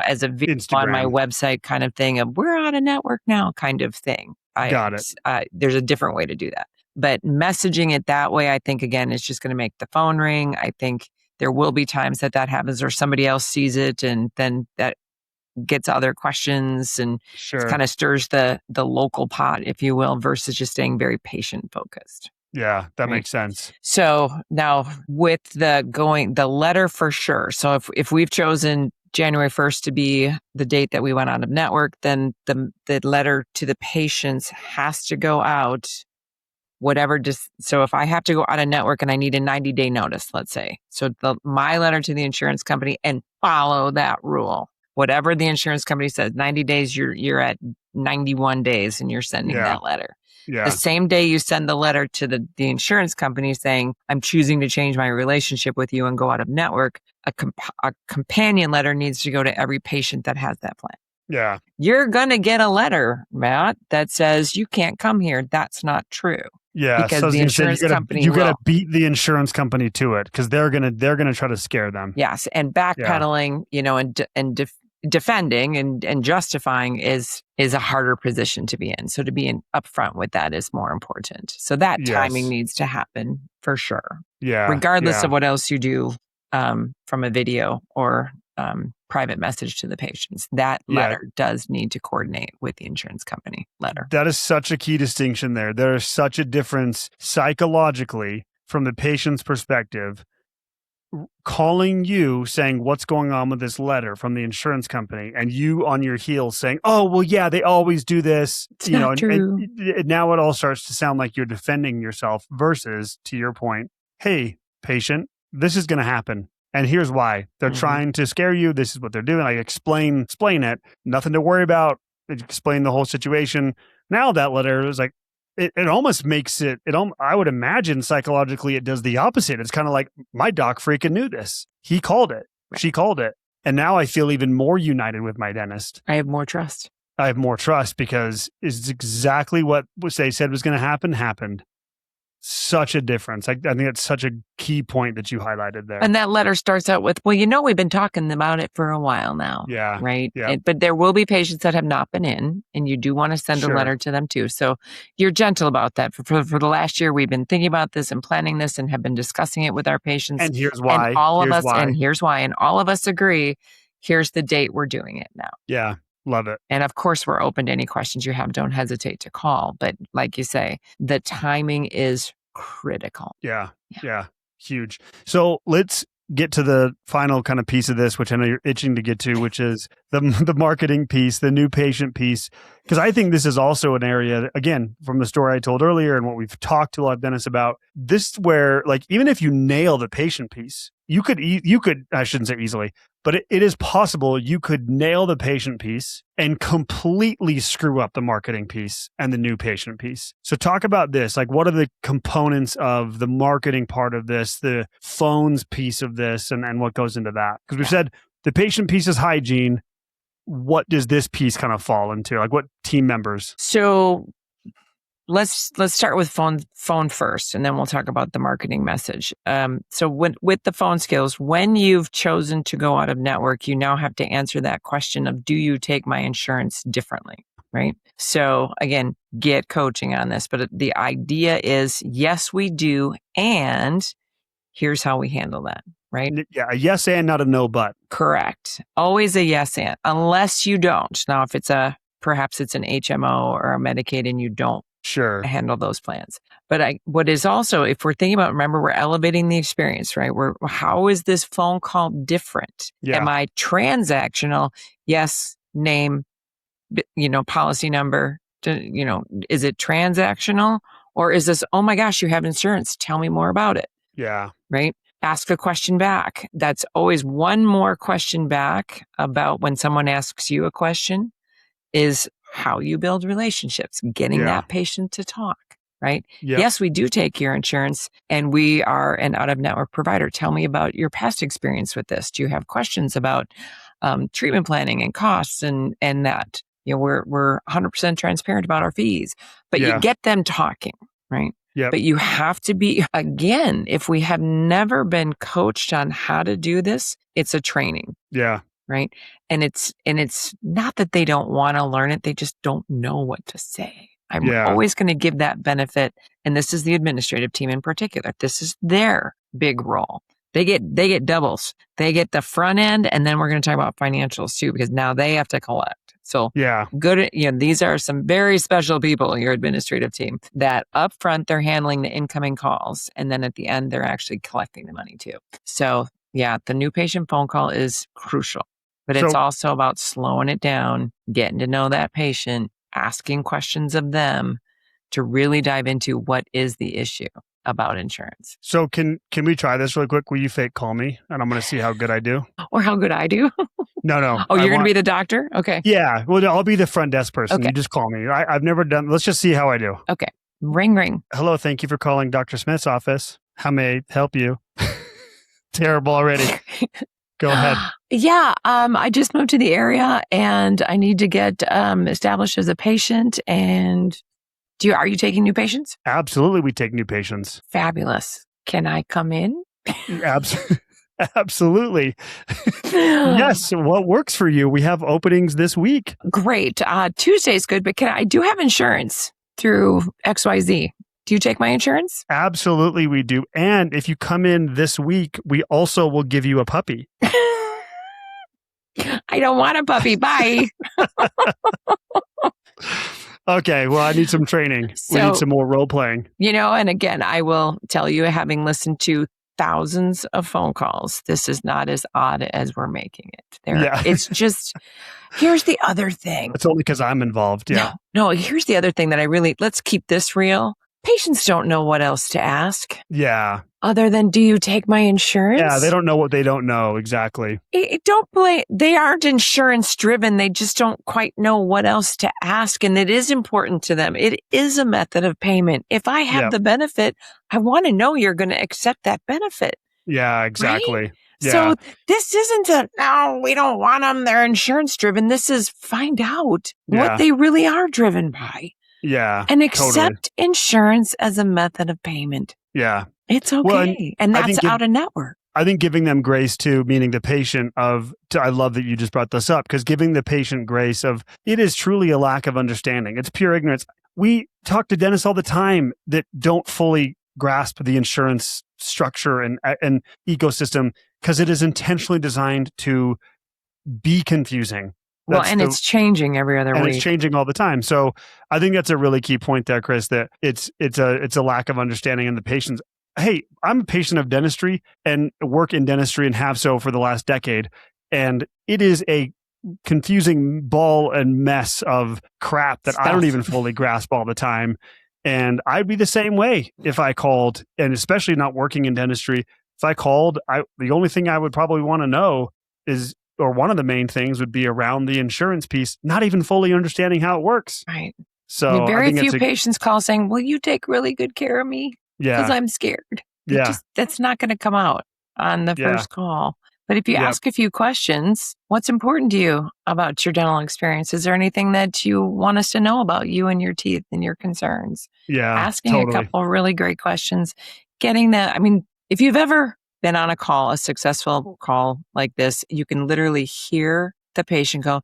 as a video on my Instagram. website kind of thing of we're out of network now kind of thing. Got it. There's a different way to do that, but messaging it that way, I think again, is just going to make the phone ring. I think there will be times that happens, or somebody else sees it, and then that gets other questions and Sure. kind of stirs the local pot, if you will, versus just staying very patient focused. Yeah, that Right. makes sense. So now with the letter for sure. So if we've chosen January 1st to be the date that we went out of network, then the letter to the patients has to go out. So if I have to go out of network and I need a 90-day notice, let's say, so my letter to the insurance company and follow that rule. Whatever the insurance company says, 90 days, you're at 91 days and you're sending that letter. Yeah. The same day you send the letter to the insurance company saying, I'm choosing to change my relationship with you and go out of network, a companion letter needs to go to every patient that has that plan. Yeah. You're going to get a letter, Matt, that says you can't come here. That's not true. Yeah. Because so the insurance company you got to will. beat the insurance company to it because they're gonna try to scare them. Yes, and backpedaling, and defending and justifying is a harder position to be in. So to be upfront with that is more important. So that timing needs to happen for sure. Yeah. Regardless of what else you do from a video or private message to the patients, that letter does need to coordinate with the insurance company letter. That is such a key distinction there. There is such a difference psychologically from the patient's perspective. Calling you saying what's going on with this letter from the insurance company and you on your heels saying, oh, well, yeah, they always do this. It's not true. And now it all starts to sound like you're defending yourself versus, to your point, hey, patient, this is going to happen. And here's why. They're trying to scare you. This is what they're doing. Like explain it. Nothing to worry about. Explain the whole situation. Now that letter is like, it almost makes it, I would imagine psychologically it does the opposite. It's kind of like my doc freaking knew this. He called it. Right. She called it. And now I feel even more united with my dentist. I have more trust. I have more trust because it's exactly what they said was going to happen, happened. Such a difference. I think it's such a key point that you highlighted there. And that letter starts out with, well, we've been talking about it for a while now. Yeah. Right. Yeah. But there will be patients that have not been in, and you do want to send a letter to them too. So you're gentle about that. For the last year, we've been thinking about this and planning this and have been discussing it with our patients. And here's why. And here's why. And all of us agree, here's the date we're doing it now. Yeah. Love it. And of course, we're open to any questions you have. Don't hesitate to call. But like you say, the timing is critical. Yeah. Huge. So let's get to the final kind of piece of this, which I know you're itching to get to, which is the marketing piece, the new patient piece. Because I think this is also an area that, again, from the story I told earlier and what we've talked to a lot of dentists about, this is where, like, even if you nail the patient piece, you could, I shouldn't say easily, but it is possible you could nail the patient piece and completely screw up the marketing piece and the new patient piece. So talk about this. Like, what are the components of the marketing part of this, the phones piece of this, and what goes into that? Because we've said the patient piece is hygiene. What does this piece kind of fall into? Like, what team members? So let's start with phone first, and then we'll talk about the marketing message. So with the phone skills, when you've chosen to go out of network, you now have to answer that question of, do you take my insurance differently? Right? So again, get coaching on this, but the idea is, yes, we do. And Here's how we handle that, right? Yeah, a yes and, not a no but. Correct. Always a yes and, unless you don't. Now, if perhaps it's an HMO or a Medicaid and you don't handle those plans. But what is also, if we're thinking about, remember, we're elevating the experience, right? How is this phone call different? Yeah. Am I transactional? Yes, name, policy number, is it transactional? Or is this, oh my gosh, you have insurance. Tell me more about it. Yeah. Right? Ask a question back. That's always one more question back about when someone asks you a question is how you build relationships, getting that patient to talk, right? Yep. Yes, we do take your insurance and we are an out-of-network provider. Tell me about your past experience with this. Do you have questions about treatment planning and costs and that? We're 100% transparent about our fees, but you get them talking, right? Yep. But you have to be, again, if we have never been coached on how to do this, it's a training. Yeah. Right. And it's not that they don't want to learn it. They just don't know what to say. I'm always going to give that benefit. And this is the administrative team in particular. This is their big role. They get doubles. They get the front end. And then we're going to talk about financials too, because now they have to collect. So good. These are some very special people, your administrative team, that up front, they're handling the incoming calls. And then at the end, they're actually collecting the money too. So the new patient phone call is crucial, but it's also about slowing it down, getting to know that patient, asking questions of them to really dive into what is the issue about insurance. So can we try this really quick? Will you fake call me? And I'm going to see how good I do. Or how good I do? No. Oh, you're going to be the doctor? Okay. Yeah. Well, I'll be the front desk person. Okay. You just call me. I've never done. Let's just see how I do. Okay. Ring, ring. Hello. Thank you for calling Dr. Smith's office. How may I help you? Terrible already. Go ahead. Yeah. I just moved to the area and I need to get established as a patient. And are you taking new patients? Absolutely. We take new patients. Fabulous. Can I come in? Absolutely. Yes. What works for you? We have openings this week. Great. Tuesday's good, but I do have insurance through XYZ. Do you take my insurance? Absolutely, we do. And if you come in this week, we also will give you a puppy. I don't want a puppy. Bye. Okay, well, I need some training. We need some more role playing. And again, I will tell you, having listened to thousands of phone calls, this is not as odd as we're making it. It's just, here's the other thing. It's only because I'm involved. Yeah. No, here's the other thing that let's keep this real. Patients don't know what else to ask. Yeah. Other than, do you take my insurance? Yeah, they don't know what they don't know. Exactly. They aren't insurance driven. They just don't quite know what else to ask. And it is important to them. It is a method of payment. If I have the benefit, I want to know you're going to accept that benefit. Yeah, exactly. Right? Yeah. So this isn't no, we don't want them. They're insurance driven. This is find out what they really are driven by. Yeah. And accept insurance as a method of payment. Yeah. It's okay. Well, and that's out of network. I think giving them grace too, meaning the patient I love that you just brought this up, because giving the patient grace of, it is truly a lack of understanding. It's pure ignorance. We talk to dentists all the time that don't fully grasp the insurance structure and ecosystem because it is intentionally designed to be confusing. It's changing every other week. And it's changing all the time. So I think that's a really key point there, Chris, that it's a lack of understanding in the patients. Hey, I'm a patient of dentistry and work in dentistry and have so for the last decade. And it is a confusing ball and mess of crap that I don't even fully grasp all the time. And I'd be the same way if I called, and especially not working in dentistry. If I called, the only thing I would probably want to know is, or one of the main things would be around the insurance piece, not even fully understanding how it works. Right. So very few patients call saying, will you take really good care of me? Yeah. Because I'm scared. Yeah. That's not going to come out on the first call. But if you ask a few questions, what's important to you about your dental experience? Is there anything that you want us to know about you and your teeth and your concerns? Yeah. Asking a couple really great questions, getting that. I mean, if you've ever been on a successful call like this, you can literally hear the patient go,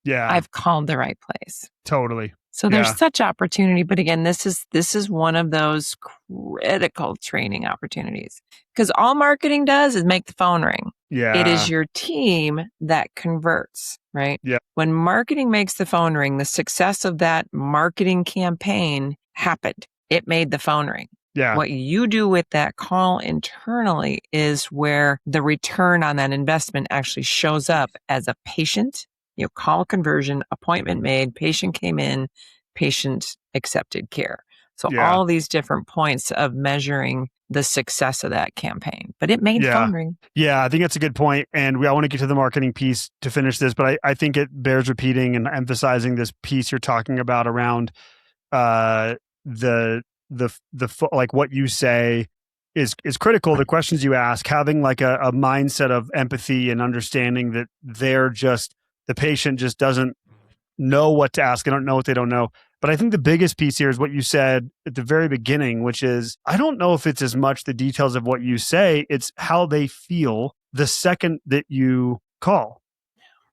I've called the right place. Totally. So there's such opportunity. But again, this is one of those critical training opportunities, because all marketing does is make the phone ring. Yeah. It is your team that converts, right? Yeah. When marketing makes the phone ring, the success of that marketing campaign happened. It made the phone ring. Yeah. What you do with that call internally is where the return on that investment actually shows up as a patient, call conversion, appointment made, patient came in, patient accepted care. So all these different points of measuring the success of that campaign, but it made the phone ring. Yeah, I think that's a good point. And I want to get to the marketing piece to finish this, but I think it bears repeating and emphasizing this piece you're talking about around like what you say is critical. The questions you ask, having like a mindset of empathy and understanding that the patient just doesn't know what to ask. They don't know what they don't know. But I think the biggest piece here is what you said at the very beginning, which is, I don't know if it's as much the details of what you say, it's how they feel the second that you call.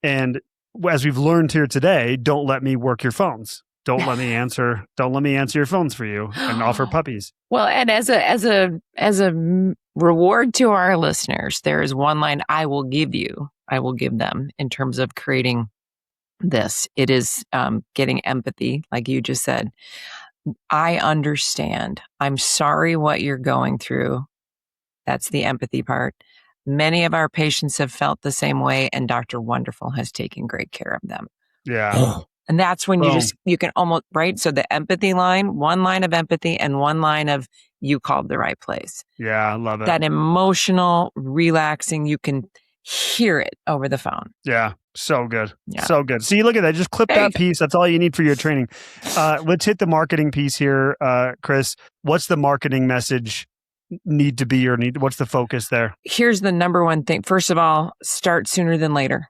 And as we've learned here today, don't let me work your phones. Don't let me answer your phones for you and offer puppies. Well, and as a reward to our listeners, there is one line I will give them in terms of creating this. It is getting empathy, like you just said. I understand. I'm sorry what you're going through. That's the empathy part. Many of our patients have felt the same way, and Dr. Wonderful has taken great care of them. Yeah. And that's when you can almost, right? So the empathy line, one line of empathy and one line of you called the right place. Yeah, I love it. That emotional, relaxing, you can hear it over the phone. Yeah. So good. Yeah. So good. See, look at that. Just clip that piece. That's all you need for your training. Let's hit the marketing piece here. Chris, what's the marketing message need to be, what's the focus there? Here's the number one thing. First of all, start sooner than later.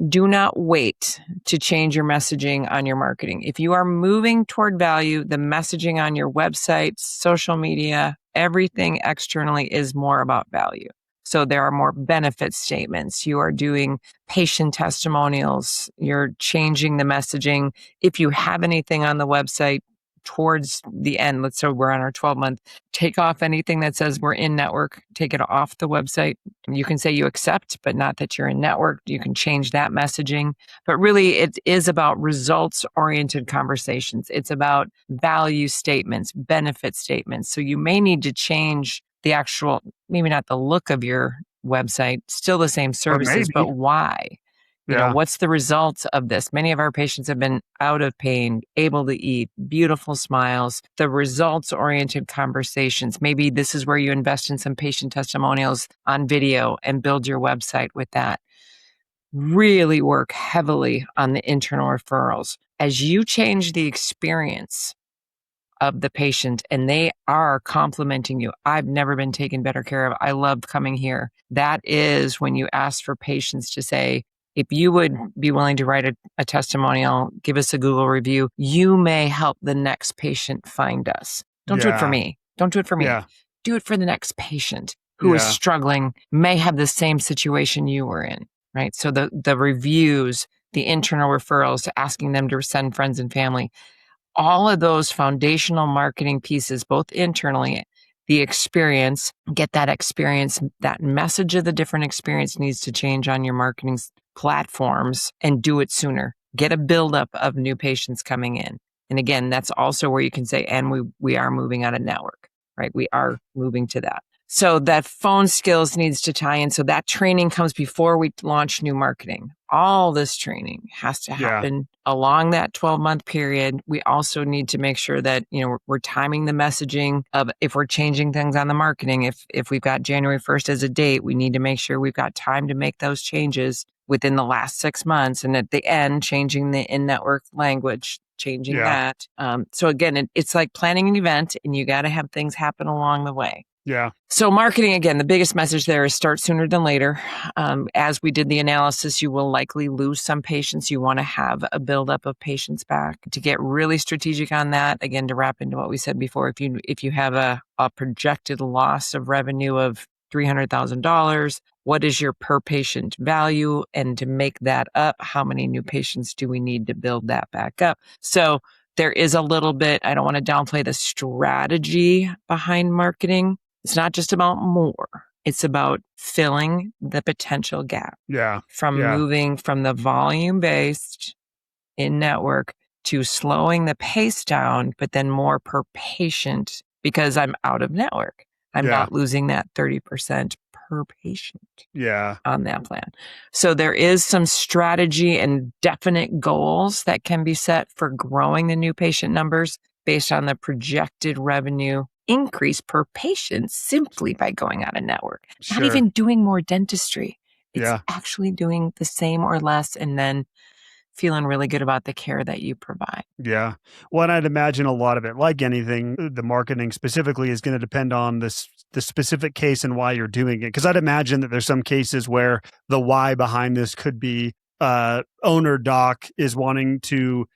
Do not wait to change your messaging on your marketing. If you are moving toward value, the messaging on your website, social media, everything externally is more about value. So there are more benefit statements. You are doing patient testimonials. You're changing the messaging. If you have anything on the website towards the end, let's say we're on our 12-month, take off anything that says we're in network, take it off the website. You can say you accept, but not that you're in network. You can change that messaging. But really, it is about results-oriented conversations. It's about value statements, benefit statements. So you may need to change the actual, maybe not the look of your website, still the same services, but why? What's the result of this? Many of our patients have been out of pain, able to eat, beautiful smiles, the results-oriented conversations. Maybe this is where you invest in some patient testimonials on video and build your website with that. Really work heavily on the internal referrals. As you change the experience of the patient and they are complimenting you, I've never been taken better care of. I loved coming here. That is when you ask for patients to say, if you would be willing to write a testimonial, give us a Google review, you may help the next patient find us. Don't do it for me. Don't do it for me. Yeah. Do it for the next patient who is struggling, may have the same situation you were in, right? So the reviews, the internal referrals, asking them to send friends and family, all of those foundational marketing pieces, both internally, the experience, get that experience, that message of the different experience needs to change on your marketing platforms, and do it sooner. Get a buildup of new patients coming in. And again, that's also where you can say, and we are moving on a network, right? We are moving to that. So that phone skills needs to tie in. So that training comes before we launch new marketing. All this training has to happen along that 12-month period. We also need to make sure that, we're timing the messaging of if we're changing things on the marketing. If we've got January 1st as a date, we need to make sure we've got time to make those changes within the last 6 months. And at the end, changing the in-network language, changing that. So again, it's like planning an event, and you got to have things happen along the way. Yeah. So marketing, again, the biggest message there is start sooner than later. As we did the analysis, you will likely lose some patients. You want to have a buildup of patients back. To get really strategic on that, again, to wrap into what we said before, if you have a projected loss of revenue of $300,000, what is your per patient value? And to make that up, how many new patients do we need to build that back up? So there is a little bit, I don't want to downplay the strategy behind marketing. It's not just about more. It's about filling the potential gap from moving from the volume-based in-network to slowing the pace down, but then more per patient because I'm out of network. I'm not losing that 30% per patient on that plan. So there is some strategy and definite goals that can be set for growing the new patient numbers based on the projected revenue increase per patient simply by going out of network. Not even doing more dentistry. It's actually doing the same or less and then feeling really good about the care that you provide. Yeah. Well, and I'd imagine a lot of it, like anything, the marketing specifically is going to depend on the specific case and why you're doing it. Because I'd imagine that there's some cases where the why behind this could be owner doc is wanting to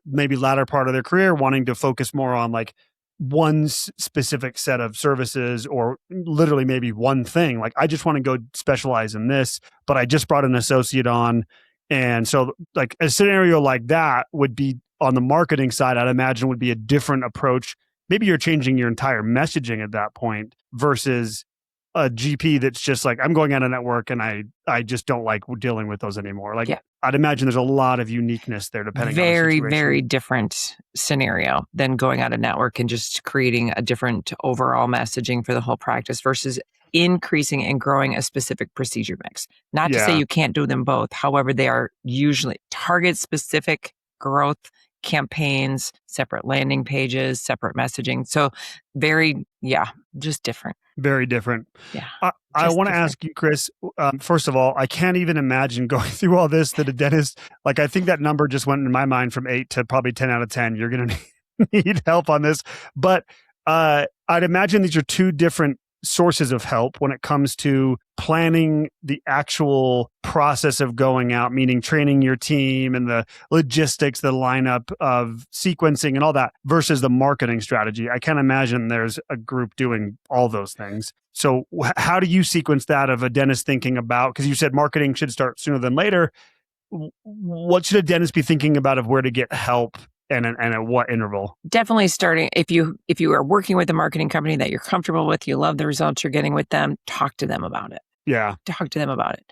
maybe latter part of their career, wanting to focus more on like one specific set of services or literally maybe one thing. Like, I just want to go specialize in this, but I just brought an associate on. And so like a scenario like that would be on the marketing side, I'd imagine would be a different approach. Maybe you're changing your entire messaging at that point versus a GP that's just like, I'm going out of network and I just don't like dealing with those anymore. Like I'd imagine there's a lot of uniqueness there depending on the situation. Very different scenario than going out of network and just creating a different overall messaging for the whole practice versus increasing and growing a specific procedure mix. Not to say you can't do them both. However, they are usually target specific growth campaigns, separate landing pages, separate messaging. So just different. Very different. Yeah. I want to ask you, Chris, first of all, I can't even imagine going through all this that a dentist, like I think that number just went in my mind from 8 to probably 10 out of 10. You're going to need help on this. But I'd imagine these are two different sources of help when it comes to planning the actual process of going out, meaning training your team and the logistics, the lineup of sequencing and all that versus the marketing strategy. I can't imagine there's a group doing all those things. So how do you sequence that of a dentist thinking about, because you said marketing should start sooner than later. What should a dentist be thinking about of where to get help and at what interval? Definitely starting, if you are working with a marketing company that you're comfortable with, you love the results you're getting with them, talk to them about it. Yeah. Talk to them about it.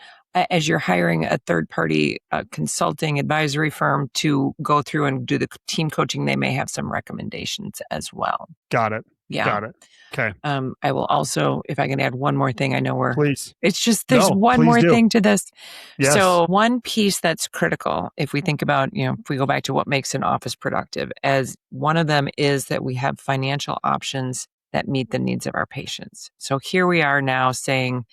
As you're hiring a third-party consulting advisory firm to go through and do the team coaching, they may have some recommendations as well. Got it. Yeah. Got it. Okay. I will also, if I can add one more thing, I know please. It's just, there's one more thing to this. Yes. So one piece that's critical, if we think about, if we go back to what makes an office productive, as one of them is that we have financial options that meet the needs of our patients. So here we are now saying,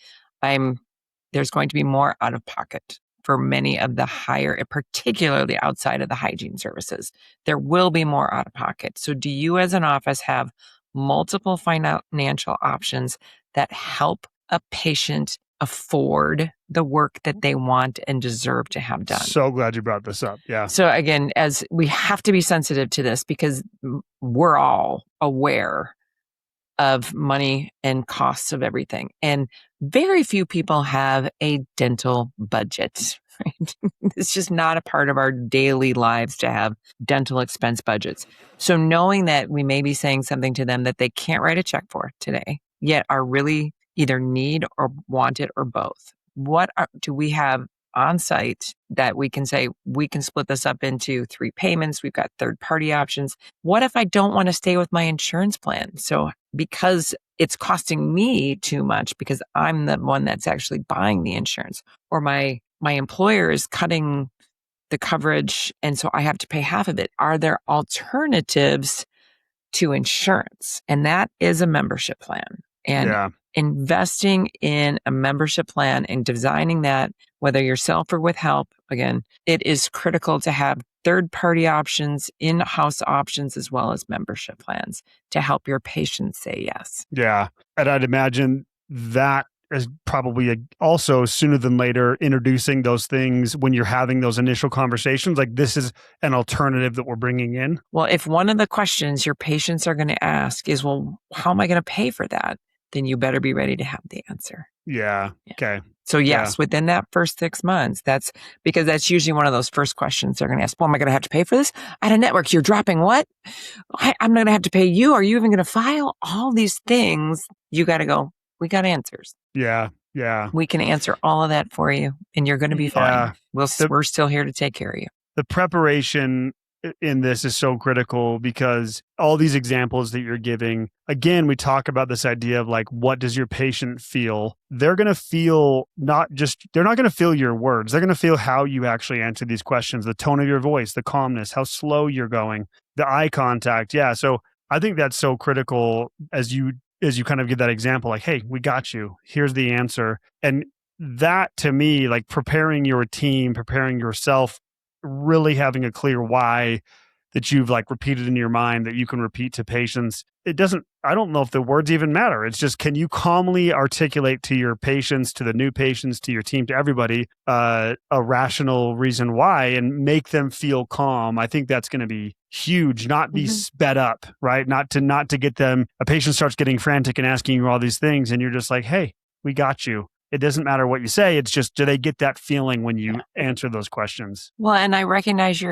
there's going to be more out of pocket for many of the higher, particularly outside of the hygiene services. There will be more out of pocket. So do you as an office have multiple financial options that help a patient afford the work that they want and deserve to have done? So glad you brought this up. Yeah. So again, as we have to be sensitive to this because we're all aware of money and costs of everything. And very few people have a dental budget. Right? It's just not a part of our daily lives to have dental expense budgets. So knowing that we may be saying something to them that they can't write a check for today, yet are really either need or want it or both. Do we have on site that we can say, we can split this up into 3 payments. We've got third-party options. What if I don't want to stay with my insurance plan? So because it's costing me too much because I'm the one that's actually buying the insurance, or my employer is cutting the coverage and so I have to pay half of it. Are there alternatives to insurance? And that is a membership plan. And investing in a membership plan and designing that, whether yourself or with help, again, it is critical to have third-party options, in-house options, as well as membership plans to help your patients say yes. Yeah. And I'd imagine that is probably also sooner than later introducing those things when you're having those initial conversations. Like, this is an alternative that we're bringing in. Well, if one of the questions your patients are going to ask is, well, how am I going to pay for that? then you better be ready to have the answer. Yeah. Okay. So yes, within that first 6 months, that's because that's usually one of those first questions they're going to ask. Well, am I going to have to pay for this? At a network, you're dropping what? I'm going to have to pay you. Are you even going to file? All these things, you got to go, we got answers. Yeah. Yeah. We can answer all of that for you and you're going to be fine. We're still here to take care of you. The preparation in this is so critical because all these examples that you're giving, again, we talk about this idea of like, what does your patient feel? They're going to feel they're not going to feel your words. They're going to feel how you actually answer these questions, the tone of your voice, the calmness, how slow you're going, the eye contact. Yeah. So I think that's so critical as you kind of give that example, like, hey, we got you. Here's the answer. And that to me, like preparing your team, preparing yourself, really having a clear why that you've like repeated in your mind that you can repeat to patients. I don't know if the words even matter. It's just, can you calmly articulate to your patients, to the new patients, to your team, to everybody, a rational reason why and make them feel calm. I think that's going to be huge, not be sped up, right? Not to get them, a patient starts getting frantic and asking you all these things and you're just like, hey, we got you. It doesn't matter what you say. It's just, do they get that feeling when you answer those questions? Well, and I recognize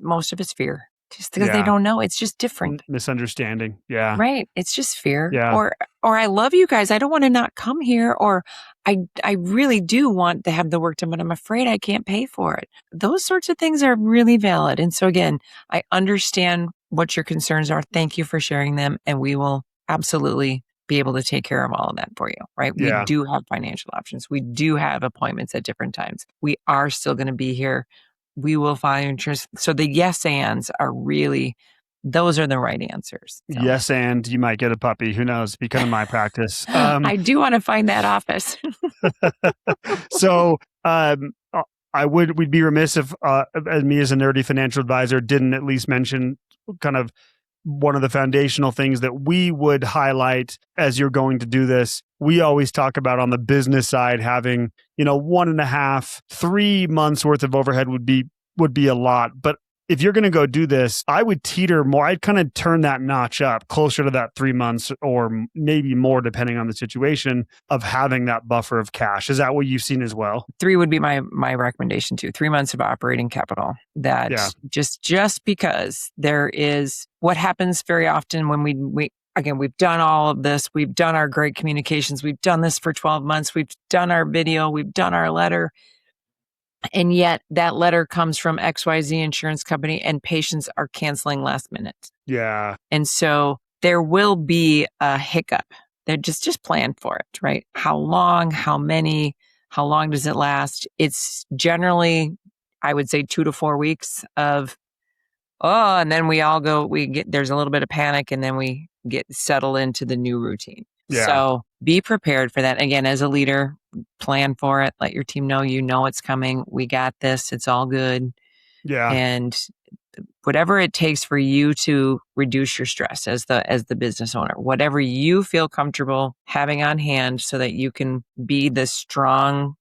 most of it's fear. Just because they don't know, it's just different. Misunderstanding. Yeah. Right. It's just fear. Yeah. Or I love you guys. I don't want to not come here. Or I really do want to have the work done, but I'm afraid I can't pay for it. Those sorts of things are really valid. And so again, I understand what your concerns are. Thank you for sharing them. And we will absolutely be able to take care of all of that for you, right? Yeah. We do have financial options. We do have appointments at different times. We are still going to be here. We will file interest. So the yes ands are really, those are the right answers. So. Yes, and you might get a puppy. Who knows? Because of my practice. I do want to find that office. So we'd be remiss if me as a nerdy financial advisor didn't at least mention kind of one of the foundational things that we would highlight as you're going to do this. We always talk about on the business side, having, 1.5, 3 months worth of overhead would be a lot. But if you're going to go do this, I would teeter more. I'd kind of turn that notch up closer to that 3 months or maybe more, depending on the situation, of having that buffer of cash. Is that what you've seen as well? 3 would be my recommendation too. 3 months of operating capital. That just because there is what happens very often when we've done all of this. We've done our great communications. We've done this for 12 months. We've done our video. We've done our letter. And yet that letter comes from XYZ insurance company and patients are canceling last minute. Yeah. And so there will be a hiccup. They're just plan for it, right? How long, how many, how long does it last? It's generally, I would say 2 to 4 weeks of, and then there's a little bit of panic and then we get settled into the new routine. Yeah. So be prepared for that. Again, as a leader, plan for it. Let your team know, it's coming. We got this. It's all good. Yeah. And whatever it takes for you to reduce your stress as the business owner, whatever you feel comfortable having on hand so that you can be the strong,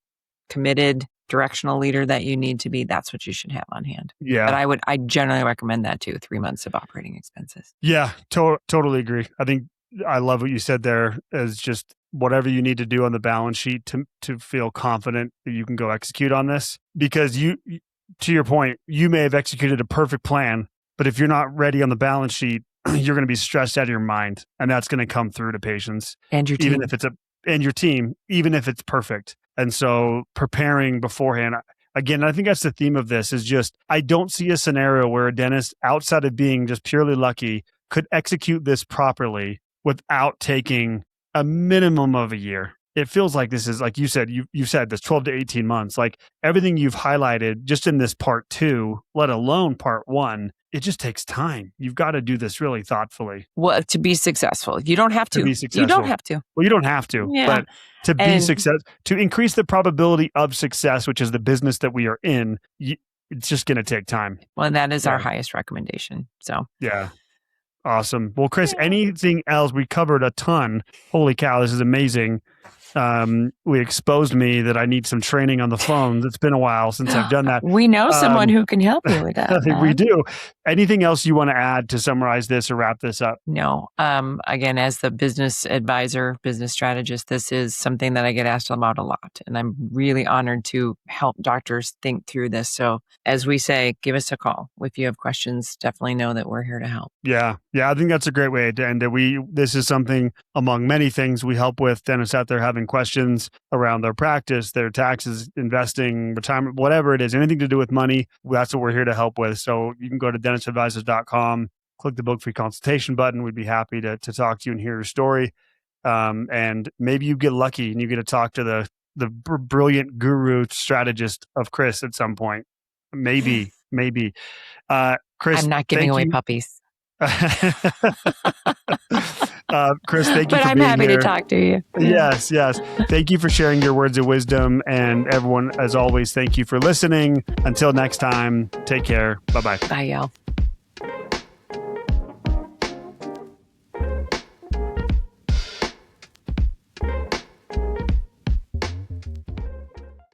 committed, directional leader that you need to be, that's what you should have on hand. Yeah. But I generally recommend that too, 3 months of operating expenses. Yeah, totally agree. I think I love what you said there, as just whatever you need to do on the balance sheet to feel confident that you can go execute on this. Because to your point, you may have executed a perfect plan, but if you're not ready on the balance sheet, you're going to be stressed out of your mind, and that's going to come through to patients and your team. And your team, even if it's perfect. And so preparing beforehand, again, I think that's the theme of this, is just, I don't see a scenario where a dentist, outside of being just purely lucky, could execute this properly without taking a minimum of a year. It feels like this is, like you said, you said this 12 to 18 months, like everything you've highlighted just in this part 2, let alone part 1, it just takes time. You've got to do this really thoughtfully. Well, to be successful, you don't have to. You don't have to. Well, you don't have to, but to be successful, to increase the probability of success, which is the business that we are in, it's just going to take time. Well, and that is our highest recommendation. So yeah. Awesome. Well, Chris, anything else? We covered a ton. Holy cow, this is amazing. exposed me that I need some training on the phones. It's been a while since I've done that. We know someone who can help you with that. We do. Anything else you want to add to summarize this or wrap this up? No. Again, as the business advisor, business strategist, this is something that I get asked about a lot. And I'm really honored to help doctors think through this. So as we say, give us a call. If you have questions, definitely know that we're here to help. Yeah. I think that's a great way to end it. This is something among many things we help with dentists out there having questions around their practice, their taxes, investing, retirement, whatever it is, anything to do with money. That's what we're here to help with. So you can go to dentistadvisors.com, click the book free consultation button. We'd be happy to talk to you and hear your story. And maybe you get lucky and you get to talk to the brilliant guru strategist of Chris at some point. Maybe. Chris, I'm not giving away puppies. Chris, thank you but for I'm being happy here. to talk to you. Yes. Thank you for sharing your words of wisdom. And everyone, as always, thank you for listening. Until next time, take care. Bye-bye. Bye, y'all.